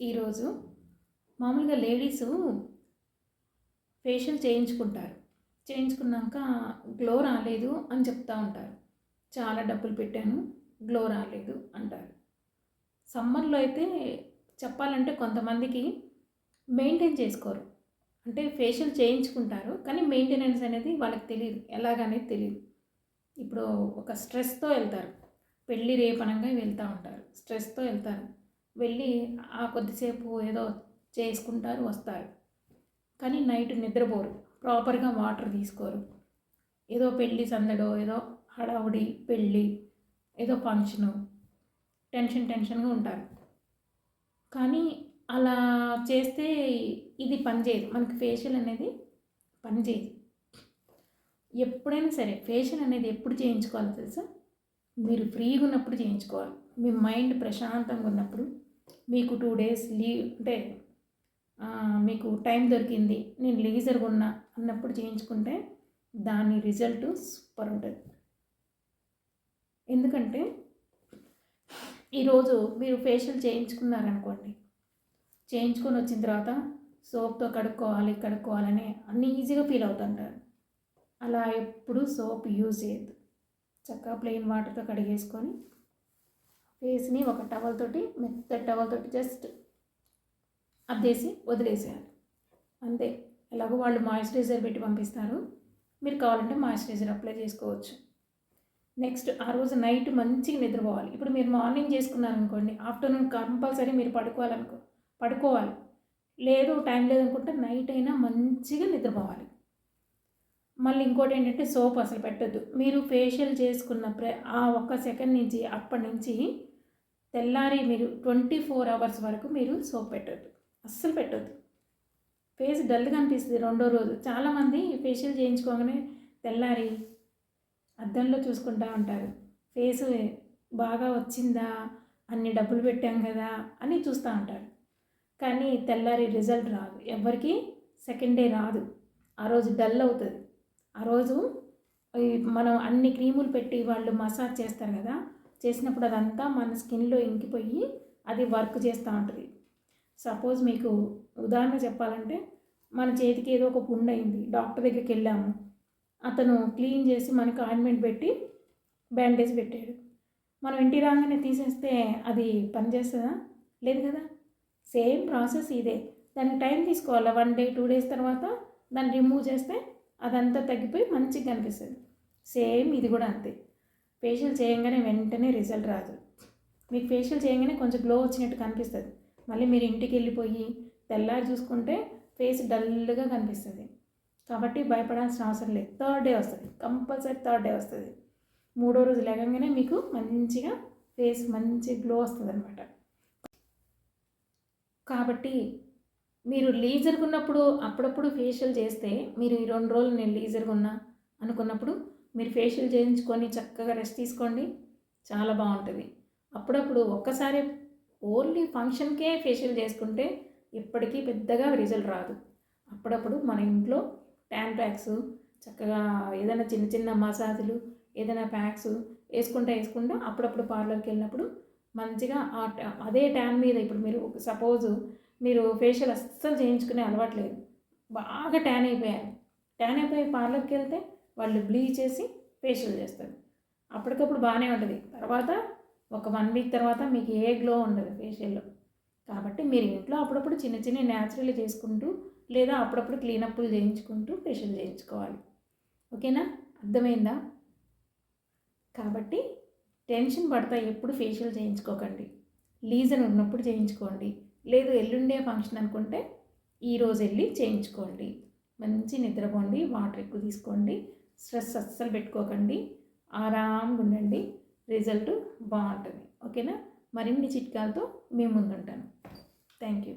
ఈరోజు మామూలుగా ladies facial చేయించుకుంటారు. చేయించుకున్నాక గ్లో రాలేదు అని చెప్తూ ఉంటారు. చాలా డబ్బులు పెట్టాను, గ్లో రాలేదు అంటారు. సమ్మర్లో అయితే చెప్పాలంటే కొంతమందికి మెయింటైన్ చేసుకోరు. అంటే ఫేషియల్ చేయించుకుంటారు కానీ మెయింటెనెన్స్ అనేది వాళ్ళకి తెలియదు, ఎలాగనేది తెలియదు. ఇప్పుడు ఒక స్ట్రెస్తో వెళ్తారు, పెళ్ళి రేపనంగా వెళ్తూ ఉంటారు, స్ట్రెస్తో వెళ్తారు. వెళ్ళి ఆ కొద్దిసేపు ఏదో చేసుకుంటారు, వస్తారు. కానీ నైట్ నిద్రపోరు, ప్రాపర్గా వాటర్ తీసుకోరు. ఏదో పెళ్ళి సందడో, ఏదో హడావుడి పెళ్ళి, ఏదో ఫంక్షను, టెన్షన్గా ఉంటారు. కానీ అలా చేస్తే ఇది పనిచేయదు, మనకి ఫేషియల్ అనేది పనిచేయదు. ఎప్పుడైనా సరే ఫేషియల్ అనేది ఎప్పుడు చేయించుకోవాలో తెలుసా? మీరు ఫ్రీగా ఉన్నప్పుడు చేయించుకోవాలి. మీ మైండ్ ప్రశాంతంగా ఉన్నప్పుడు, మీకు 2 days లీవ్ అంటే మీకు టైం దొరికింది, నేను లీజర్గా ఉన్నా అన్నప్పుడు చేయించుకుంటే దాని రిజల్ట్ సూపర్ ఉంటుంది. ఎందుకంటే ఈరోజు మీరు ఫేషియల్ చేయించుకున్నారనుకోండి, చేయించుకొని వచ్చిన తర్వాత సోప్తో కడుక్కోవాలని అన్నీ ఈజీగా ఫీల్ అవుతుంటారు. అలా ఎప్పుడు సోప్ యూజ్ చేయొద్దు. చక్కగా ప్లెయిన్ వాటర్తో కడిగేసుకొని ఫేస్ని ఒక టవల్ తోటి, మెత్తటి టవల్ తోటి జస్ట్ అద్దేసి వదిలేసేయాలి, అంతే. ఎలాగో వాళ్ళు మాయిశ్చరైజర్ పెట్టి పంపిస్తారు, మీరు కావాలంటే మాయిశ్చరైజర్ అప్లై చేసుకోవచ్చు. నెక్స్ట్ ఆ రోజు నైట్ మంచిగా నిద్రపోవాలి. ఇప్పుడు మీరు మార్నింగ్ చేసుకున్నారనుకోండి, ఆఫ్టర్నూన్ కంపల్సరీ మీరు పడుకోవాలి. లేదు టైం లేదనుకుంటే నైట్ అయినా మంచిగా నిద్రపోవాలి. మళ్ళీ ఇంకోటి ఏంటంటే సోప్ అసలు పెట్టద్దు. మీరు ఫేషియల్ చేసుకున్న ఆ ఒక్క సెకండ్ నుంచి అప్పటి నుంచి తెల్లారి మీరు 24 hours వరకు మీరు సోప్ పెట్టద్దు, అస్సలు పెట్టద్దు. ఫేస్ డల్గా అనిపిస్తుంది రెండో రోజు. చాలామంది ఫేషియల్ చేయించుకోగానే తెల్లారి అద్దంలో చూసుకుంటూ ఉంటారు, ఫేస్ బాగా వచ్చిందా, అన్ని డబ్బులు పెట్టాం కదా అని చూస్తూ ఉంటారు. కానీ తెల్లారి రిజల్ట్ రాదు, ఎవరికి సెకండ్ డే రాదు. ఆ రోజు డల్ అవుతుంది. ఆ రోజు మనం అన్ని క్రీములు పెట్టి వాళ్ళు మసాజ్ చేస్తారు కదా, చేసినప్పుడు అదంతా మన స్కిన్లో ఇంకిపోయి అది వర్క్ చేస్తూ ఉంటుంది. సపోజ్ మీకు ఉదాహరణ చెప్పాలంటే, మన చేతికి ఏదో ఒక పుండు అయింది, డాక్టర్ దగ్గరికి వెళ్ళాము, అతను క్లీన్ చేసి మనకు ఆయింట్మెంట్ పెట్టి బ్యాండేజ్ పెట్టాడు. మనం ఇంటికి రాగానే తీసేస్తే అది పనిచేస్తుందా? లేదు కదా. సేమ్ ప్రాసెస్ ఇదే. దానికి టైం తీసుకోవాలి. 1 day 2 days తర్వాత దాన్ని రిమూవ్ చేస్తే అదంతా తగ్గిపోయి మంచిగా కనిపిస్తుంది. సేమ్ ఇది కూడా అంతే. ఫేషియల్ చేయగానే వెంటనే రిజల్ట్ రాదు. మీకు ఫేషియల్ చేయగానే కొంచెం గ్లో వచ్చినట్టు కనిపిస్తుంది. మళ్ళీ మీరు ఇంటికి వెళ్ళిపోయి తెల్లారి చూసుకుంటే ఫేస్ డల్గా కనిపిస్తుంది. కాబట్టి భయపడాల్సిన అవసరం లేదు. 3rd day వస్తుంది, కంపల్సరీ 3rd day వస్తుంది. 3వ రోజు లేవగానే మీకు మంచిగా ఫేస్ మంచి గ్లో వస్తుంది అనమాట. కాబట్టి మీరు లీజర్గా ఉన్నప్పుడు అప్పుడప్పుడు ఫేషియల్ చేస్తే, మీరు ఈ 2 రోజులు నేను లీజర్గా ఉన్నా అనుకున్నప్పుడు మీరు ఫేషియల్ చేయించుకొని చక్కగా రెస్ట్ తీసుకోండి, చాలా బాగుంటుంది. అప్పుడప్పుడు ఒక్కసారి ఓన్లీ ఫంక్షన్కే ఫేషియల్ చేసుకుంటే ఇప్పటికీ పెద్దగా రిజల్ట్ రాదు. అప్పుడప్పుడు మన ఇంట్లో ట్యాన్ ప్యాక్స్, చక్కగా ఏదైనా చిన్న చిన్న మసాజులు, ఏదైనా ప్యాక్స్ వేసుకుంటా అప్పుడప్పుడు పార్లర్కి వెళ్ళినప్పుడు మంచిగా అదే ట్యాన్ మీద, ఇప్పుడు మీరు సపోజు మీరు ఫేషియల్ అస్సలు చేయించుకునే అలవాట్లేదు, బాగా ట్యాన్ అయిపోయి పార్లర్కి వెళ్తే వాళ్ళు బ్లీచ్ చేసి ఫేషియల్ చేస్తారు. అప్పటికప్పుడు బాగానే ఉంటుంది, తర్వాత ఒక 1 week తర్వాత మీకు ఏ గ్లో ఉండదు ఫేషియల్లో. కాబట్టి మీరు ఇంట్లో అప్పుడప్పుడు చిన్న న్యాచురల్ చేసుకుంటూ, లేదా అప్పుడప్పుడు క్లీనప్లు చేయించుకుంటూ ఫేషియల్ చేయించుకోవాలి. ఓకేనా? అర్థమైందా? కాబట్టి టెన్షన్ పడతా ఎప్పుడు ఫేషియల్ చేయించుకోకండి. లీజర్ ఉన్నప్పుడు చేయించుకోండి. లేదు ఎల్లుండే ఫంక్షన్ అనుకుంటే ఈరోజు వెళ్ళి చేయించుకోండి. మంచి నిద్రపోండి, వాటర్ ఎక్కువ తీసుకోండి, స్ట్రెస్ అస్సలు పెట్టుకోకండి, ఆరాంగా ఉండండి, రిజల్ట్ బాగుంటుంది. ఓకేనా? మరిన్ని చిట్కాలతో మీ ముందుంటాను. Thank you.